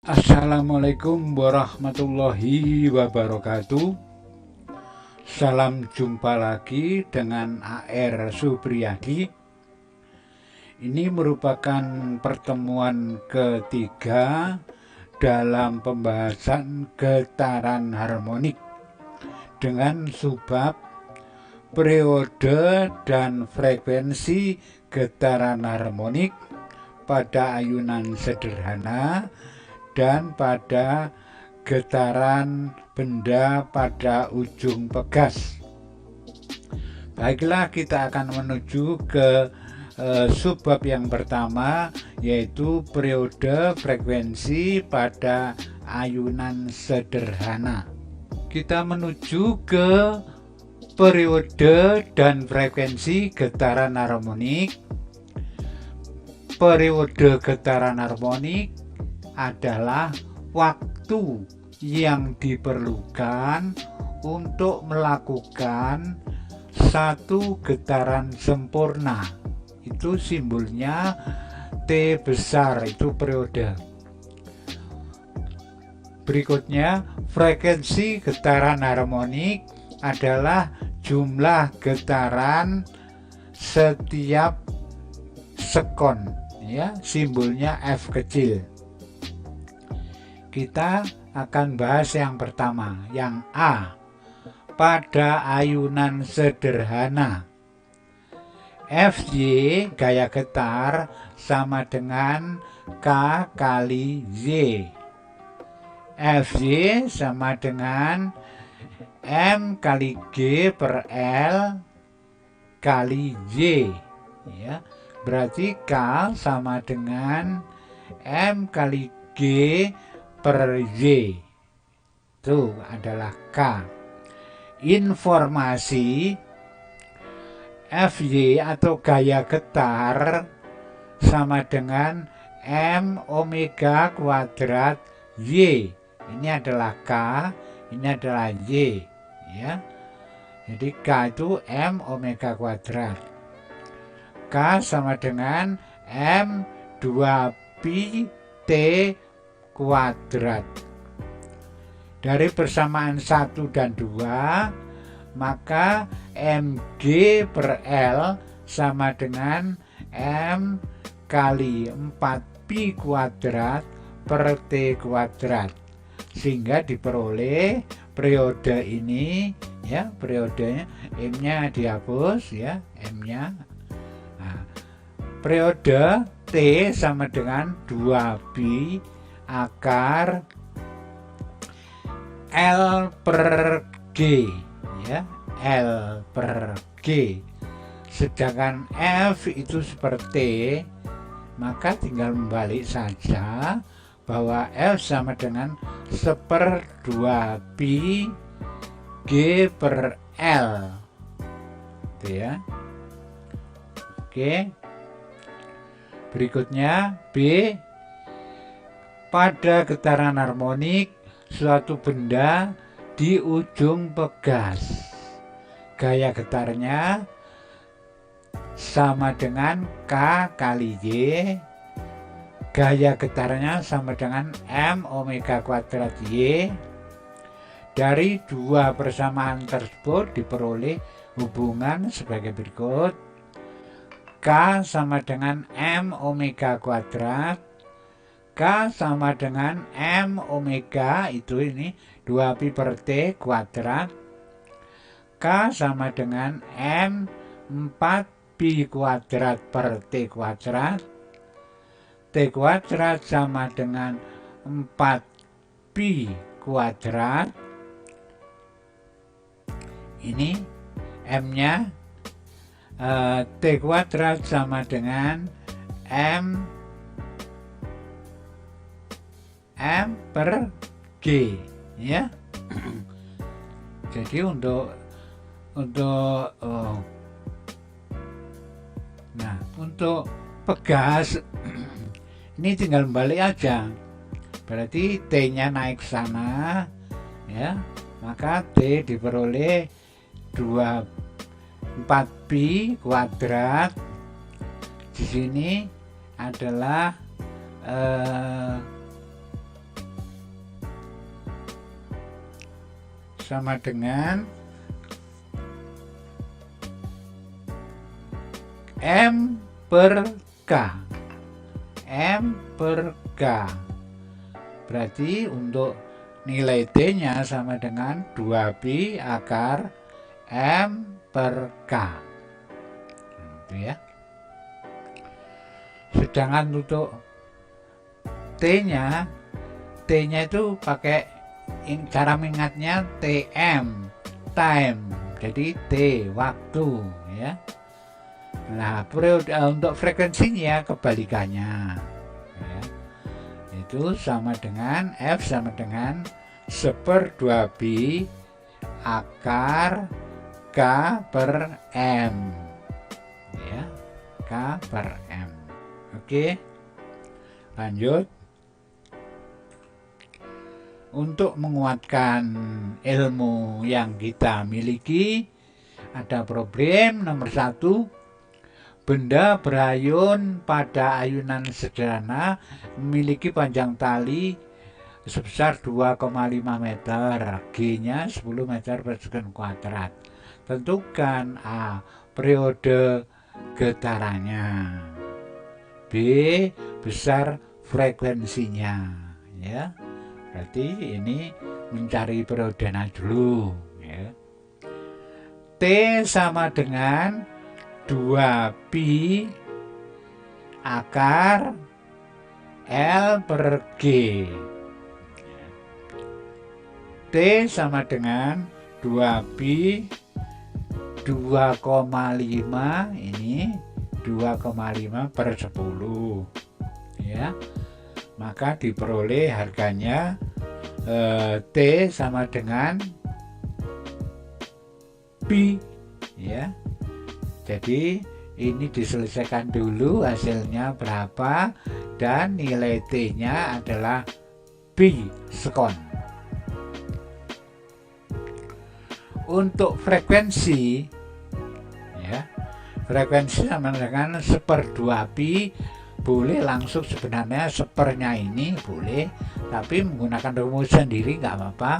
Assalamualaikum warahmatullahi wabarakatuh. Salam jumpa lagi dengan AR Supriyadi. Ini merupakan pertemuan ketiga dalam pembahasan getaran harmonik dengan subbab periode dan frekuensi getaran harmonik pada ayunan sederhana dan pada getaran benda pada ujung pegas. Baiklah, kita akan menuju ke subbab yang pertama, yaitu periode frekuensi pada ayunan sederhana. Kita menuju ke periode dan frekuensi getaran harmonik. Periode getaran harmonik adalah waktu yang diperlukan untuk melakukan satu getaran sempurna. Itu simbolnya T besar, itu periode. Berikutnya, frekuensi getaran harmonik adalah jumlah getaran setiap sekon, ya, simbolnya F kecil. Kita akan bahas yang pertama, yang A. Pada ayunan sederhana, Fy gaya getar sama dengan K kali Y. Fy sama dengan M kali G per L kali Y, ya. Berarti K sama dengan M kali G per Y. Itu adalah K. Informasi Fy atau gaya getar sama dengan M omega kuadrat Y. Ini adalah K, ini adalah Y, ya. Jadi K itu M omega kuadrat. K sama dengan M 2pi T kuadrat. Dari persamaan 1 dan 2, maka Mg per L sama dengan M kali 4pi kuadrat per T kuadrat. Sehingga diperoleh periode ini, ya, periodenya M-nya dihapus, ya, M-nya. Nah, periode T sama dengan 2pi akar L per G, ya, L per G. Sedangkan F itu seperti, maka tinggal membalik saja bahwa F sama dengan 1/2pi G per L, gitu ya. Oke. Berikutnya B. Pada getaran harmonik suatu benda di ujung pegas, gaya getarnya sama dengan K kali Y, gaya getarnya sama dengan M omega kuadrat Y. Dari dua persamaan tersebut diperoleh hubungan sebagai berikut. K sama dengan M omega kuadrat. K sama dengan M omega, itu ini 2pi per T kuadrat. K sama dengan M 4pi kuadrat per T kuadrat. T kuadrat sama dengan 4pi kuadrat. Ini M-nya. T kuadrat sama dengan M per G, ya. Jadi untuk pegas ini tinggal balik aja. Berarti T-nya naik sana, ya. Maka T diperoleh 4pi kuadrat. Di sini adalah sama dengan M per K. M per K. Berarti untuk nilai T-nya sama dengan 2pi akar M per K. Gitu ya. Sedangkan untuk T-nya itu pakai cara mengingatnya TM, time. Jadi T, waktu ya. Nah, periode untuk frekuensinya kebalikannya ya. Itu sama dengan F sama dengan 1/2pi akar K per M ya, K per M. Oke, lanjut. Untuk menguatkan ilmu yang kita miliki, ada problem nomor 1. Benda berayun pada ayunan sederhana memiliki panjang tali sebesar 2,5 meter, G-nya 10 meter per sekon kuadrat. Tentukan A. Periode getarannya, B. Besar frekuensinya ya. Berarti ini mencari periodenya dulu ya. T sama dengan 2pi akar L per G. T sama dengan 2pi 2,5, ini 2,5 per 10 ya. Maka diperoleh harganya T sama dengan pi ya. Jadi ini diselesaikan dulu hasilnya berapa, dan nilai T-nya adalah pi sekon. Untuk frekuensi ya, frekuensi sama dengan 1/2pi. Boleh langsung sebenarnya sepernya ini boleh, tapi menggunakan rumus sendiri nggak apa-apa.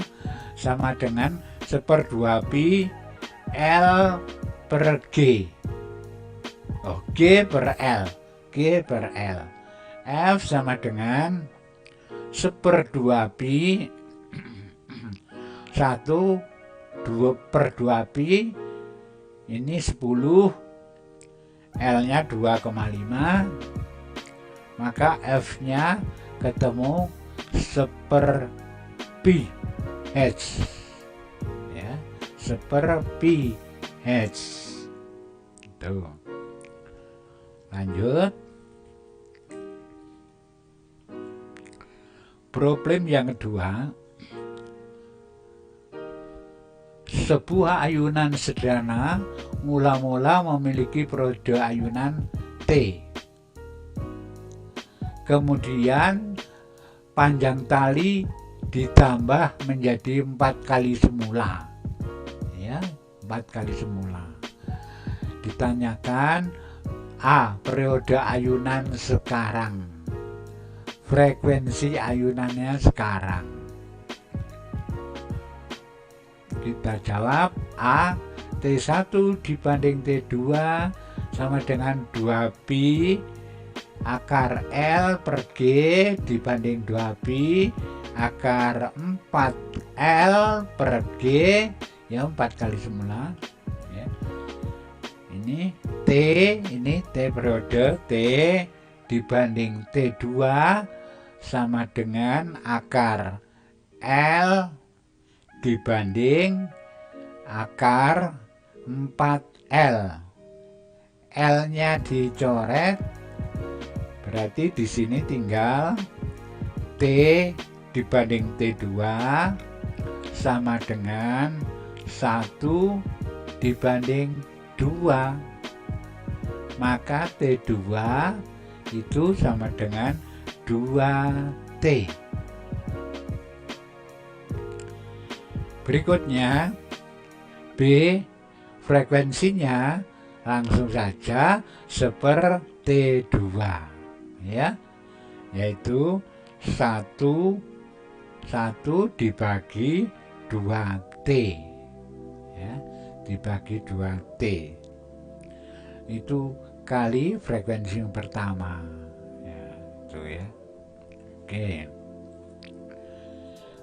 Sama dengan 1/2pi L per G. Oh, G per L. G per L. F sama dengan 1/2pi 2/2pi, ini 10, L-nya 2,5, maka F-nya ketemu 1/pi H ya, 1/pi H. Tuh. Lanjut. Problem yang kedua. Sebuah ayunan sederhana mula-mula memiliki periode ayunan T. Kemudian panjang tali ditambah menjadi 4 kali semula. Ya, 4 kali semula. Ditanyakan A. Periode ayunan sekarang, frekuensi ayunannya sekarang. Kita jawab A. T1 dibanding T2 sama dengan 2pi akar L per G dibanding 2pi akar 4L per G ya, 4 kali semula ya. Ini T periode T dibanding T2 sama dengan akar L dibanding akar 4L. L-nya dicoret, berarti di sini tinggal T dibanding T2 sama dengan 1 dibanding 2. Maka T2 itu sama dengan 2T. Berikutnya B, frekuensinya langsung saja 1/T2 ya, yaitu 1 dibagi 2 T, ya, dibagi 2 T itu kali frekuensi yang pertama, ya, itu ya. Oke,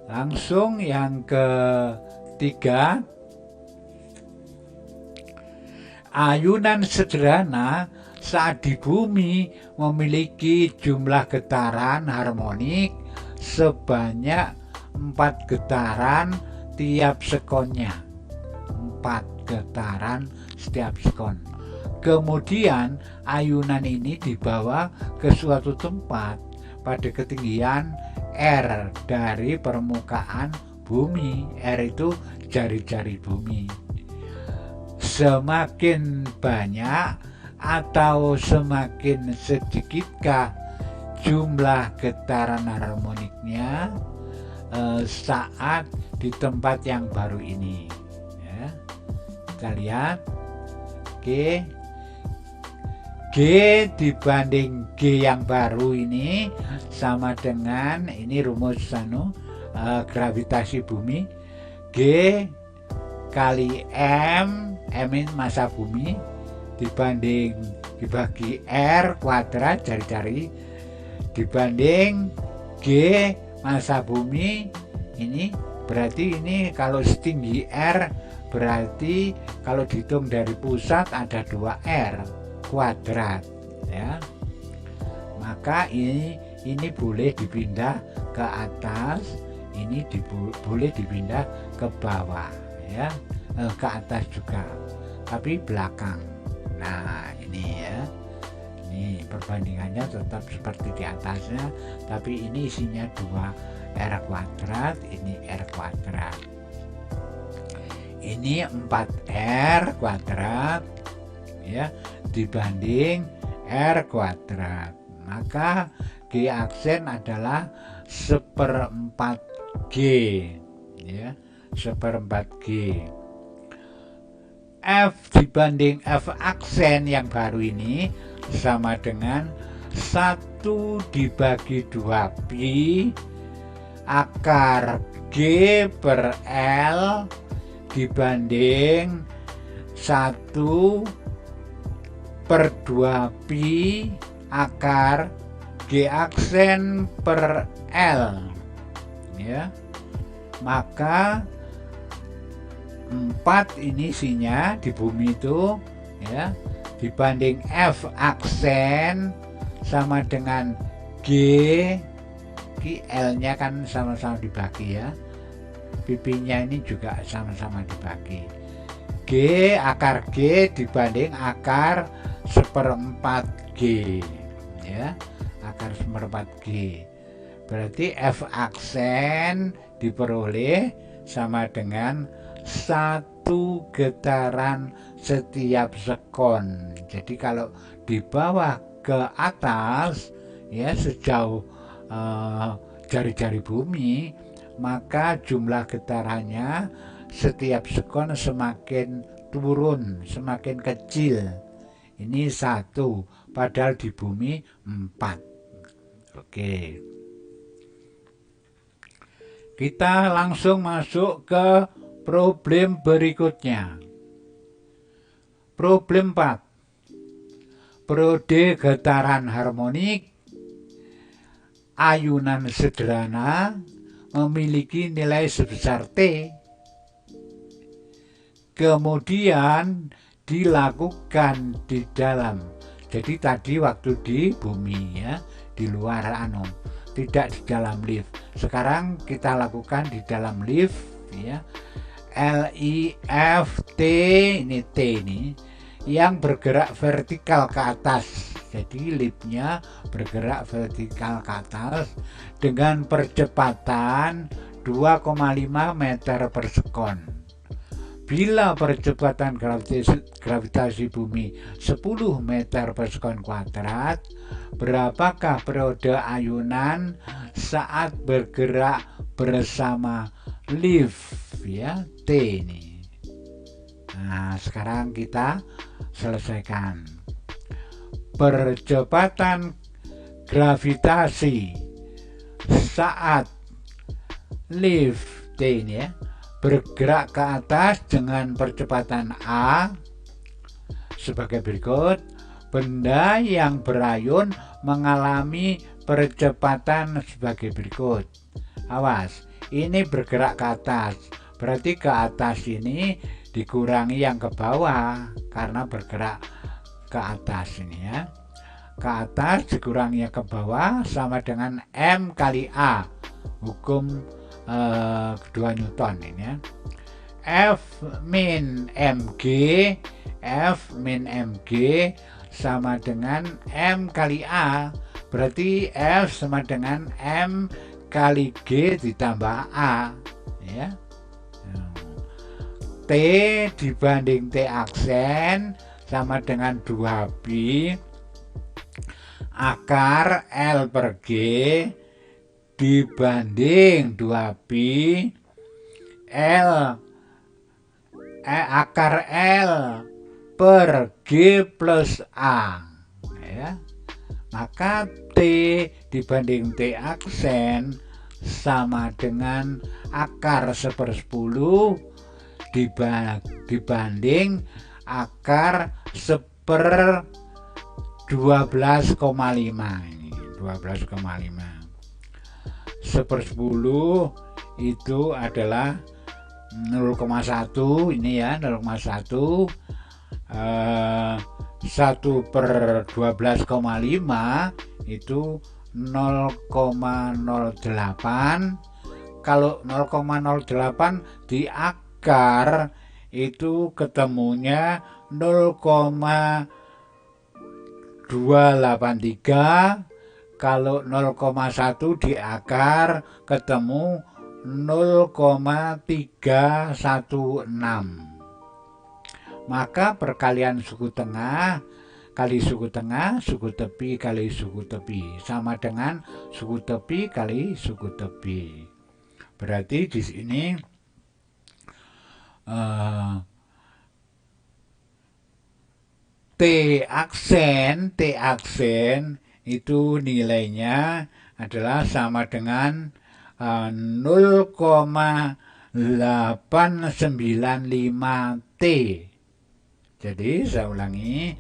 langsung yang ketiga, ayunan sederhana saat di bumi memiliki jumlah getaran harmonik sebanyak 4 getaran tiap sekonnya. 4 getaran setiap sekon. Kemudian ayunan ini dibawa ke suatu tempat pada ketinggian R dari permukaan bumi. R itu jari-jari bumi. Semakin banyak atau semakin sedikitkah jumlah getaran harmoniknya saat di tempat yang baru ini, ya. Kita lihat G dibanding G yang baru ini sama dengan ini rumus gravitasi bumi. G kali M ini massa bumi dibagi R kuadrat jari-jari dibanding G massa bumi. Ini berarti ini kalau setinggi R berarti kalau dihitung dari pusat ada 2R kuadrat, ya. Maka ini boleh dipindah ke atas, ini boleh dipindah ke bawah, ya, ke atas juga, tapi belakang. Nah, ini ya, ini perbandingannya tetap seperti di atasnya, tapi ini isinya 2R kuadrat, ini R kuadrat. Ini 4R kuadrat, ya, dibanding R kuadrat. Maka G aksen adalah 1/4 G, ya, 1/4 G. F dibanding F aksen yang baru ini sama dengan 1 dibagi 2pi akar G per L dibanding 1 per 2pi akar G aksen per L, ya. Maka 4 ini isinya di bumi itu, ya, dibanding F aksen sama dengan G L nya kan sama-sama dibagi, ya, pipinya ini juga sama-sama dibagi. G akar G dibanding akar 1/4 G, ya, akar 1/4 G. Berarti F aksen diperoleh sama dengan 1 getaran setiap sekon. Jadi kalau di bawah ke atas, ya, sejauh jari-jari bumi, maka jumlah getarannya setiap sekon semakin turun, semakin kecil. Ini 1, padahal di bumi 4. Oke. Kita langsung masuk ke problem berikutnya. Problem 4. Periode getaran harmonik ayunan sederhana memiliki nilai sebesar T. Kemudian dilakukan di dalam. Jadi tadi waktu di bumi, ya, di luar tidak di dalam lift. Sekarang kita lakukan di dalam lift, ya. LIFT, ini T ini yang bergerak vertikal ke atas. Jadi liftnya bergerak vertikal ke atas dengan percepatan 2,5 meter per sekon. Bila percepatan gravitasi bumi 10 meter per sekon kuadrat, berapakah periode ayunan saat bergerak bersama lift, ya, T ini. Nah, sekarang kita selesaikan. Percepatan gravitasi saat lift T ini, ya, bergerak ke atas dengan percepatan A sebagai berikut. Benda yang berayun mengalami percepatan sebagai berikut. Awas, ini bergerak ke atas, berarti ke atas ini dikurangi yang ke bawah karena bergerak ke atas ini ya. Ke atas dikurangi yang ke bawah sama dengan M kali A, hukum kedua Newton ini ya. F min mg sama dengan M kali A, berarti F sama dengan M kali G ditambah A ya. T dibanding T aksen sama dengan 2B akar L per G dibanding 2B akar L per G plus A ya. Maka T dibanding T aksen sama dengan akar 1/10 dibanding akar 1/12,5 ini 12,5. 1/10 itu adalah 0,1 ini ya, 0,1. 1/12,5 itu 0,08. Kalau 0,08 di akar itu ketemunya 0,283. Kalau 0,1 di akar ketemu 0,316. Maka perkalian suku tengah kali suku tengah, suku tepi kali suku tepi sama dengan suku tepi kali suku tepi. Berarti di sini T aksen itu nilainya adalah sama dengan 0,895 T. Jadi saya ulangi,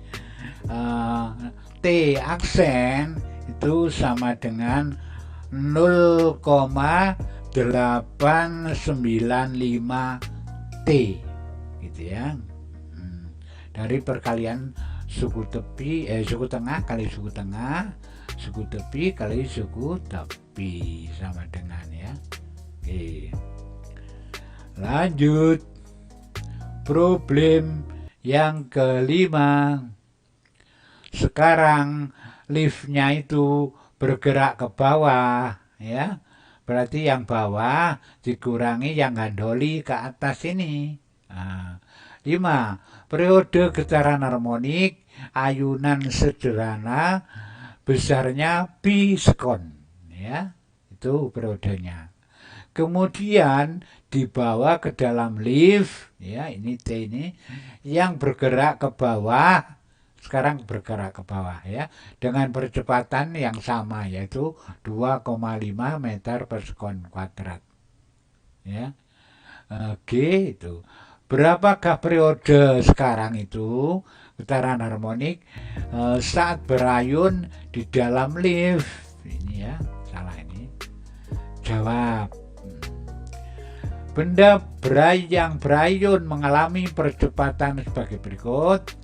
T aksen itu sama dengan 0,895 T gitu ya. Dari perkalian suku tengah kali suku tengah, suku tepi kali suku tepi sama dengan ya. Oke. Lanjut problem yang kelima. Sekarang liftnya itu bergerak ke bawah ya. Berarti yang bawah dikurangi yang gandoli ke atas ini. 5. Periode getaran harmonik ayunan sederhana besarnya pi sekon ya. Itu periodenya. Kemudian dibawa ke dalam lift ya, ini T ini yang bergerak ke bawah, sekarang bergerak ke bawah ya dengan percepatan yang sama yaitu 2,5 meter per sekon kuadrat ya. G itu berapakah periode sekarang itu getaran harmonik saat berayun di dalam lift ini ya. Salah ini. Jawab. Benda yang berayun mengalami percepatan sebagai berikut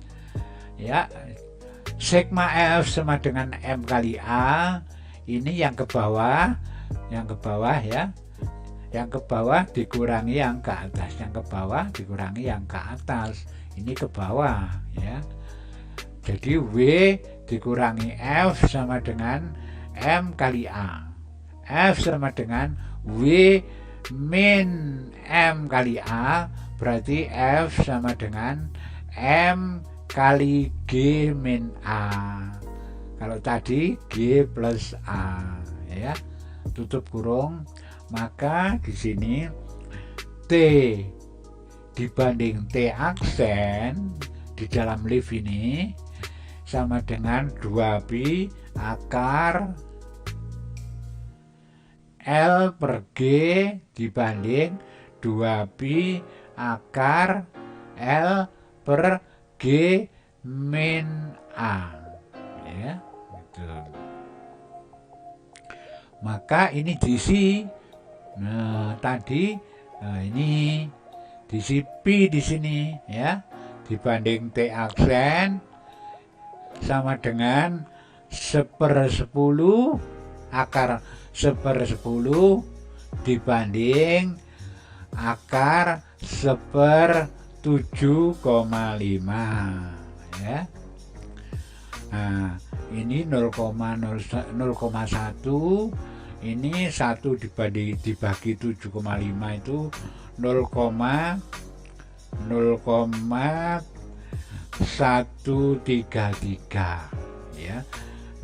ya. Sigma F sama dengan M kali A. Ini yang ke bawah ya. Yang ke bawah dikurangi yang ke atas, yang ke bawah dikurangi yang ke atas. Ini ke bawah ya. Jadi W dikurangi F sama dengan M kali A. F sama dengan W min M kali A, berarti F sama dengan M kali G min A. Kalau tadi G plus A ya, tutup kurung. Maka di sini T dibanding T aksen di dalam lift ini sama dengan 2pi akar L per G dibanding 2pi akar L per G min A, ya, gitu. Maka ini diisi. Nah, tadi ini diisi pi di sini, ya, dibanding T aksen sama dengan 1/10 akar 1/10 dibanding akar 1/7,5, ya. Nah, ini 0,1, ini 1 dibagi 7,5 itu 0,133, ya.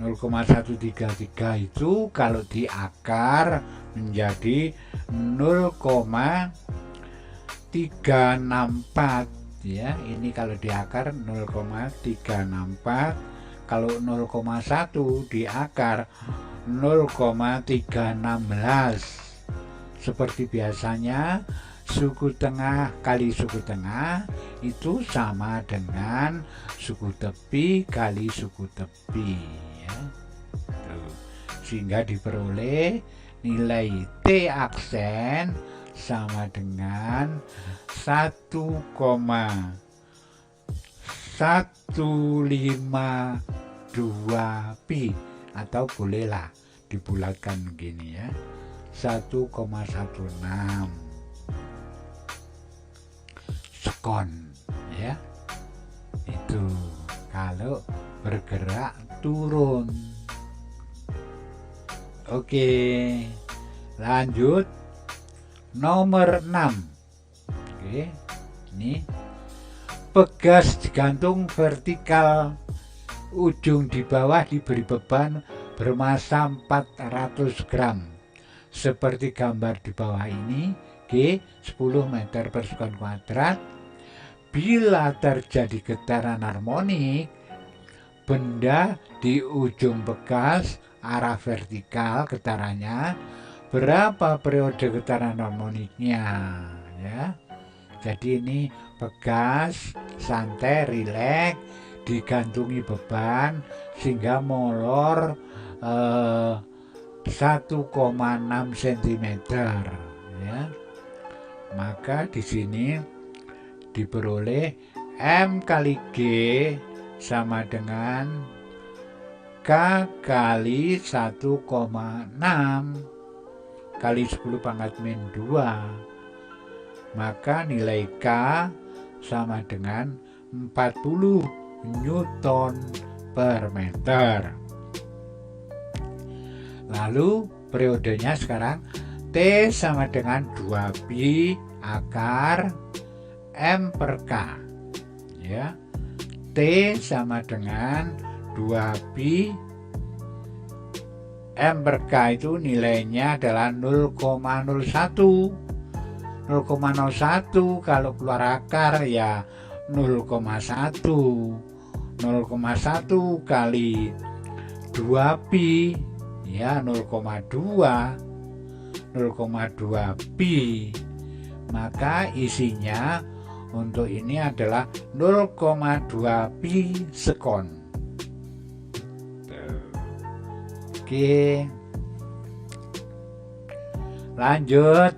0,133 itu kalau diakar menjadi 0,364, ya. Ini kalau diakar 0,364, kalau 0,1 diakar 0,316. Seperti biasanya, suku tengah kali suku tengah itu sama dengan suku tepi kali suku tepi, ya. Sehingga diperoleh nilai T aksen sama dengan 1,152pi, atau bolehlah dibulatkan begini, ya, 1,16 sekon, ya. Itu kalau bergerak turun. Oke, lanjut nomor 6. Oke, ini pegas digantung vertikal, ujung di bawah diberi beban bermassa 400 gram seperti gambar di bawah ini. G 10 meter per sekon kuadrat. Bila terjadi getaran harmonik, benda di ujung pegas arah vertikal getarannya, berapa periode getaran harmoniknya, ya. Jadi ini pegas, santai, rileks, digantungi beban sehingga molor 1,6 cm, ya. Maka di sini diperoleh M kali G sama dengan K kali 1,6 kali 10 pangkat min 2. Maka nilai K sama dengan 40 Newton per meter. Lalu periodenya sekarang T sama dengan 2pi akar M per K, ya. T sama dengan 2pi M per K itu nilainya adalah 0,01. 0,01 kalau keluar akar ya 0,1. 0,1 kali 2pi ya 0,2. 0,2 pi. Maka isinya untuk ini adalah 0,2 pi sekon. Oke, lanjut.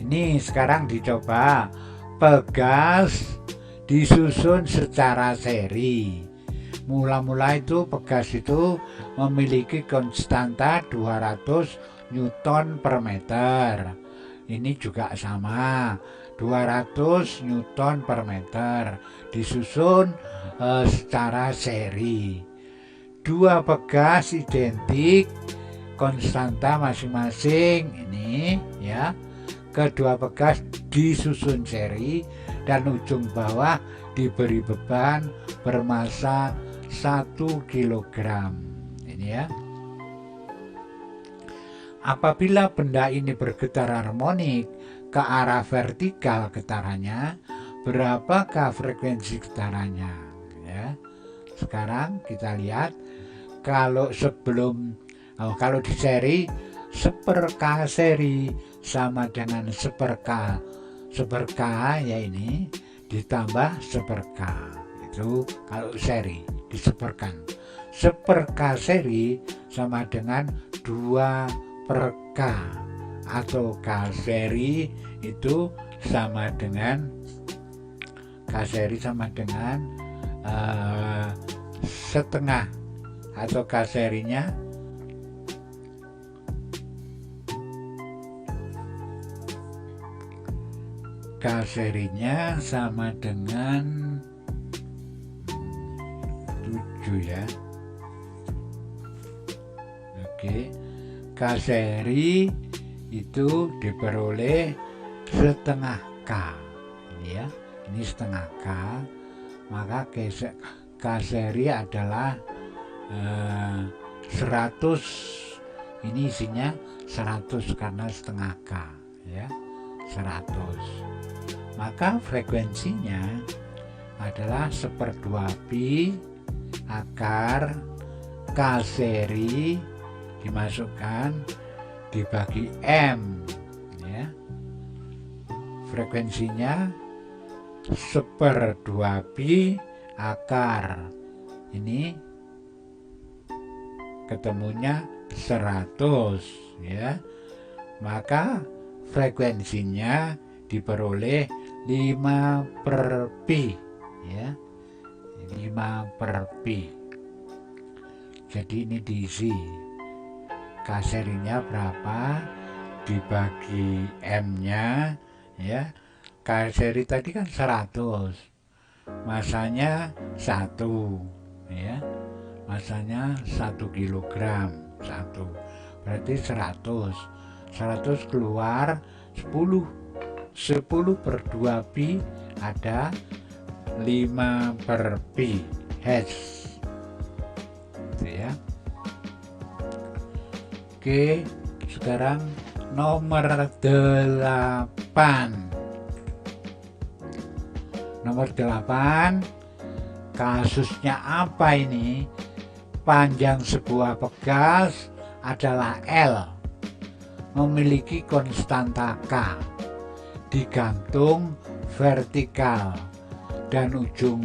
Ini sekarang dicoba pegas disusun secara seri. Mula-mula itu pegas itu memiliki konstanta 200 Newton per meter. Ini juga sama, 200 Newton per meter, disusun secara seri. Dua pegas identik, konstanta masing-masing ini, ya. Kedua pegas disusun seri dan ujung bawah diberi beban bermassa 1 kg. Ini, ya. Apabila benda ini bergetar harmonik ke arah vertikal getarannya, berapakah frekuensi getarannya, ya. Sekarang kita lihat kalau di seri 1/k seri sama dengan 1/k ya ini ditambah 1/k. Itu kalau seri diseperkan. 1/k seri sama dengan 2/k, atau k seri itu sama dengan setengah, atau k serinya sama dengan 7 ya. Oke, k seri itu diperoleh setengah k ini ya, ini setengah k, maka k seri adalah 100. Ini isinya 100 karena setengah k ya, 100. Maka frekuensinya adalah 1/2pi akar k seri dimasukkan dibagi M ya. Frekuensinya 1/2pi akar ini ketemunya 100 ya. Maka frekuensinya diperoleh 5/pi ya, 5/pi. Jadi ini diisi k serinya berapa dibagi M nya ya. K seri tadi kan 100, masanya 1 ya, masanya 1 kilogram, 1 berarti 100 keluar 10/2pi ada 5/pi Hz gitu ya. Oke, sekarang nomor 8. Kasusnya apa ini? Panjang sebuah pegas adalah L, memiliki konstanta K, digantung vertikal, dan ujung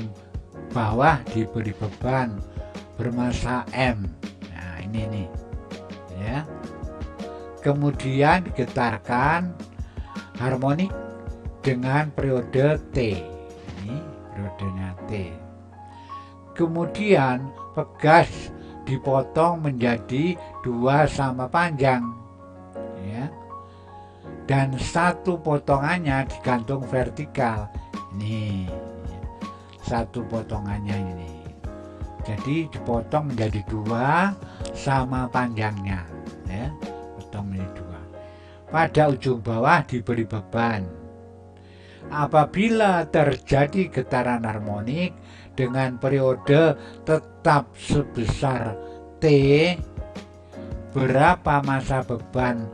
bawah diberi beban bermassa M. Nah ini nih ya. Kemudian digetarkan harmonik dengan periode T. Ini periodenya T. Kemudian pegas dipotong menjadi 2 sama panjang ya, dan satu potongannya digantung vertikal. Ini satu potongannya ini, jadi dipotong menjadi 2 sama panjangnya ya, potong menjadi 2. Pada ujung bawah diberi beban. Apabila terjadi getaran harmonik dengan periode tetap sebesar T, berapa massa beban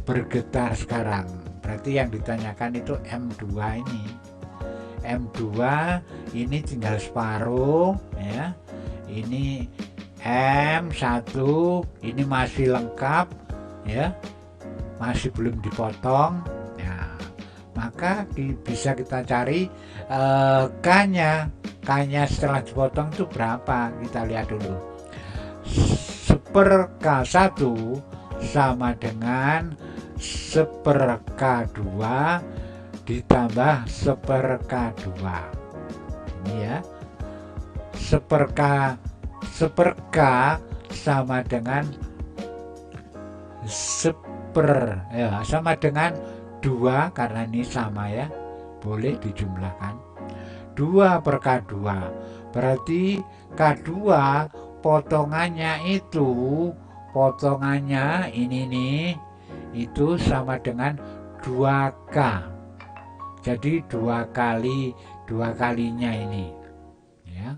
bergetar sekarang? Berarti yang ditanyakan itu M2 ini. M2 ini tinggal separuh ya. Ini M1 ini masih lengkap ya, masih belum dipotong. Nah, maka bisa kita cari K-nya setelah dipotong itu berapa? Kita lihat dulu. 1/k1 sama dengan 1/k2 ditambah 1/k2. Ini ya. 1/k sama dengan sama dengan 2, karena ini sama ya, boleh dijumlahkan. 2/k2 berarti K2 potongannya ini nih, itu sama dengan 2K. Jadi 2 kalinya ini ya.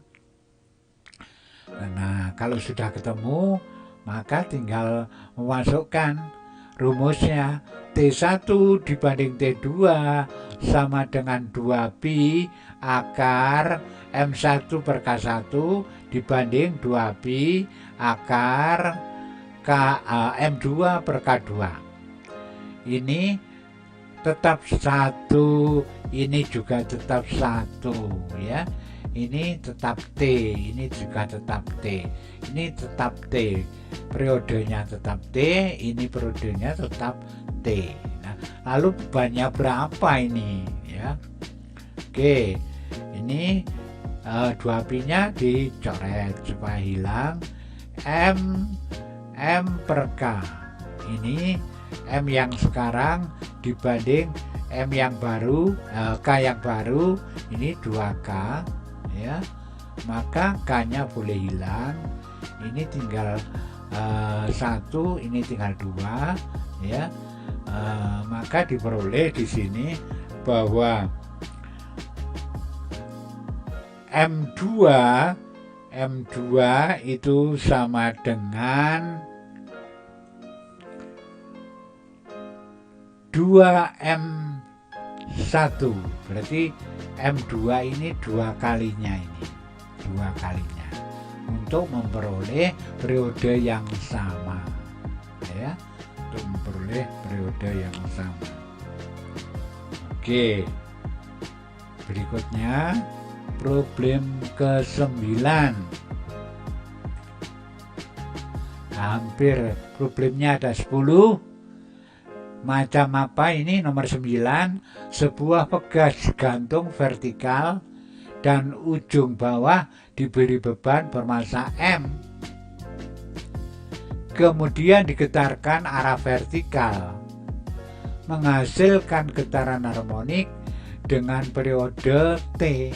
Nah, kalau sudah ketemu maka tinggal memasukkan rumusnya. T1 dibanding T2 sama dengan 2pi akar M1/K1 dibanding 2pi akar M2 per K2. Ini tetap 1, ini juga tetap 1 ya. Ini tetap T, ini juga tetap T, ini tetap T, periodenya tetap T, ini periodenya tetap T. Nah, lalu bebannya berapa ini ya? Oke, ini 2pi-nya dicoret supaya hilang. M per K, ini M yang sekarang dibanding M yang baru, K yang baru, ini 2K ya, maka K-nya boleh hilang, ini tinggal 1, ini tinggal 2 ya. Maka diperoleh di sini bahwa M2 itu sama dengan 2M1, berarti M2 ini 2 kalinya, ini 2 kalinya untuk memperoleh periode yang sama ya, untuk memperoleh periode yang sama. Oke, berikutnya problem ke-9. Hampir problemnya ada 10. Macam apa ini? Nomor 9, sebuah pegas gantung vertikal dan ujung bawah diberi beban bermassa M. Kemudian digetarkan arah vertikal, menghasilkan getaran harmonik dengan periode T.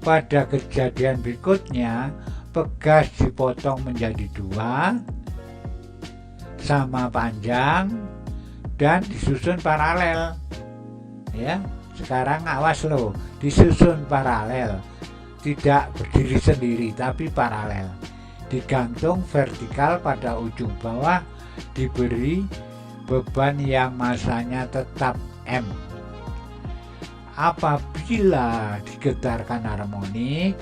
Pada kejadian berikutnya, pegas dipotong menjadi 2, sama panjang dan disusun paralel ya. Sekarang awas loh, disusun paralel, tidak berdiri sendiri tapi paralel, digantung vertikal pada ujung bawah, diberi beban yang massanya tetap M. Apabila digetarkan harmonik,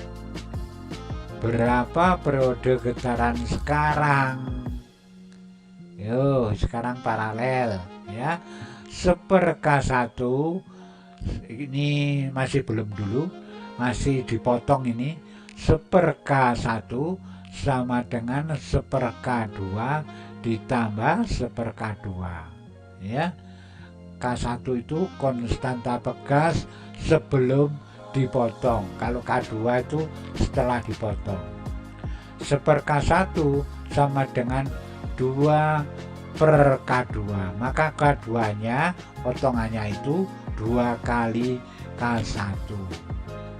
berapa periode getaran sekarang? Yo, sekarang paralel ya. 1/K1 ini masih belum dulu, masih dipotong ini. 1/K1 sama dengan 1/K2 ditambah 1/K2 ya. K1 itu konstanta pegas sebelum dipotong, kalau K2 itu setelah dipotong. 1/K1 sama dengan 2/K2, maka K2 nya potongannya itu 2 kali K1.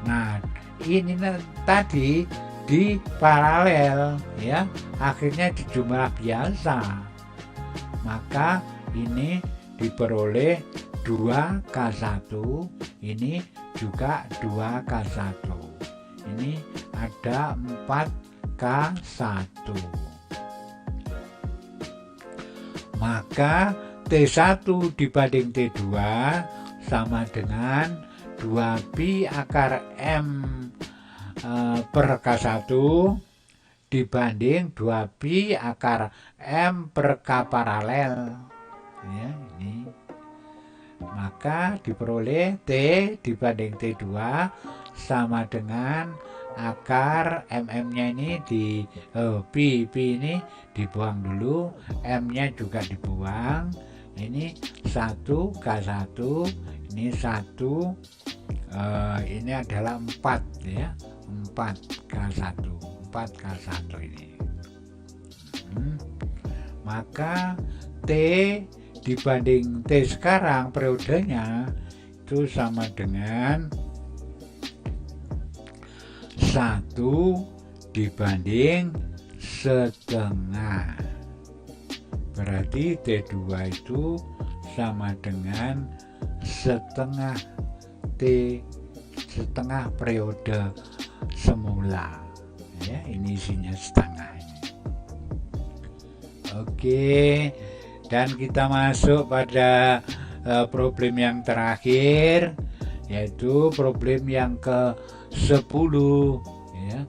Nah ini tadi di paralel ya, akhirnya di jumlah biasa, maka ini diperoleh 2K1, ini juga 2K1, ini ada 4K1. Maka T1 dibanding T2 sama dengan 2pi akar M per K1 dibanding 2pi akar M per K paralel ya, ini. Maka diperoleh T dibanding T2 sama dengan akar MM-nya ini pi ini dibuang dulu, M-nya juga dibuang. Ini 1K1, ini 1, ini adalah 4 ya, 4K1 ini. Maka T dibanding T sekarang periodenya itu sama dengan 1 dibanding setengah, berarti T2 itu sama dengan setengah T, setengah periode semula ya, ini isinya setengah ini. Oke, dan kita masuk pada problem yang terakhir, yaitu problem yang ke-10 ya.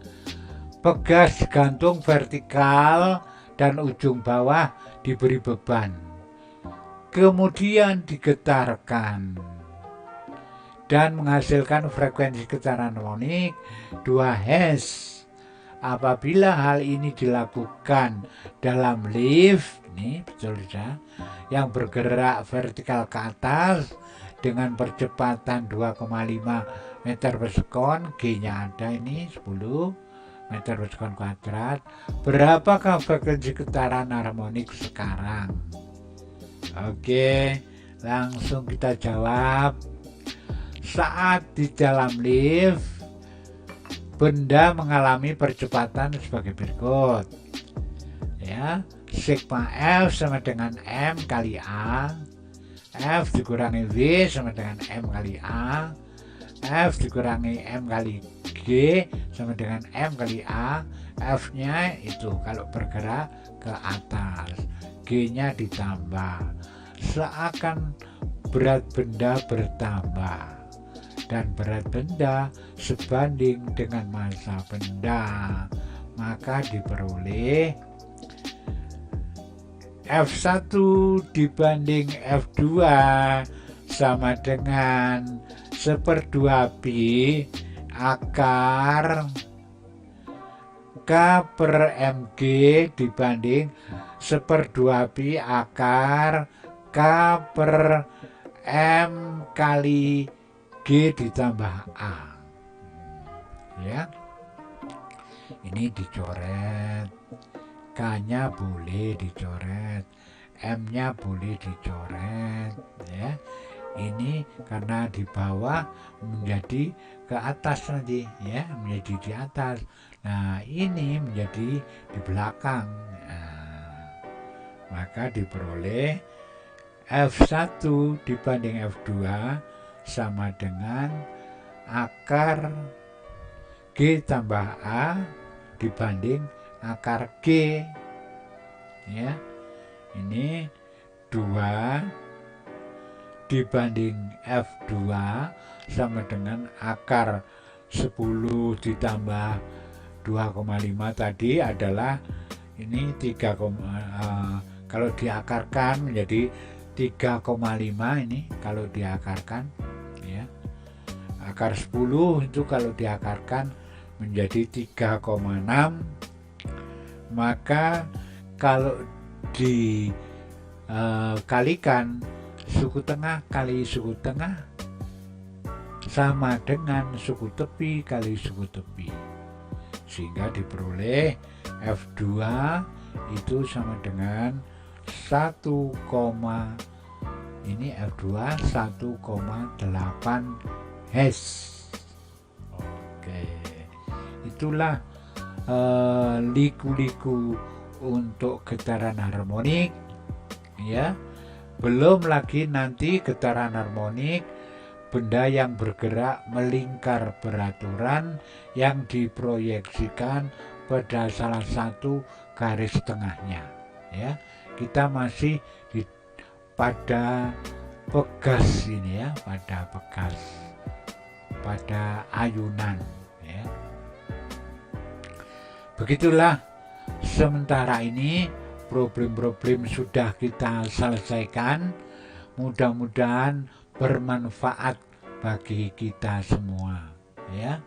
Pegas gantung vertikal dan ujung bawah diberi beban. Kemudian digetarkan dan menghasilkan frekuensi getaran harmonik 2 Hz. Apabila hal ini dilakukan dalam lift, ini betul ya, yang bergerak vertikal ke atas dengan percepatan 2,5 meter per sekon, G-nya ada ini 10 meter per sekon kuadrat. Berapakah frekuensi getaran harmonik sekarang? Oke, langsung kita jawab. Saat di dalam lift, benda mengalami percepatan sebagai berikut. Ya, sigma F sama dengan M kali A. F dikurangi V sama dengan M kali A. F dikurangi M kali G sama dengan M kali A. F-nya itu kalau bergerak ke atas, G-nya ditambah. Seakan berat benda bertambah dan berat benda sebanding dengan massa benda, maka diperoleh F1 dibanding F2 sama dengan 1/2 pi akar K per Mg dibanding 1/2 pi akar K per M kali G ditambah A. Ya, ini dicoret, K-nya boleh dicoret, M-nya boleh dicoret, ya. Ini karena di bawah menjadi ke atas nanti, ya, menjadi di atas. Nah, ini menjadi di belakang. Nah, maka diperoleh F1 dibanding F2 sama dengan akar G tambah A dibanding akar G. Ya, ini 2 dibanding F2 sama dengan akar 10 ditambah 2,5 tadi adalah ini 3, kalau diakarkan menjadi 3,5 ini kalau diakarkan, ya. Akar 10 itu kalau diakarkan menjadi 3,6, maka kalau dikalikan suku tengah kali suku tengah sama dengan suku tepi kali suku tepi, sehingga diperoleh F2 itu sama dengan 1, ini F2 1,8 Hz. Oke, itulah liku-liku untuk getaran harmonik, ya. Belum lagi nanti getaran harmonik benda yang bergerak melingkar beraturan yang diproyeksikan pada salah satu garis tengahnya, ya. Kita masih pada pegas ini, ya, pada pegas, pada ayunan, ya. Begitulah, sementara ini problem-problem sudah kita selesaikan. Mudah-mudahan bermanfaat bagi kita semua, ya.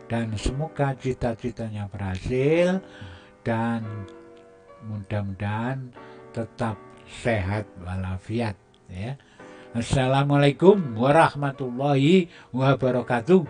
Dan semoga cita-citanya berhasil dan mudah-mudahan tetap sehat walafiat, ya. Assalamualaikum warahmatullahi wabarakatuh.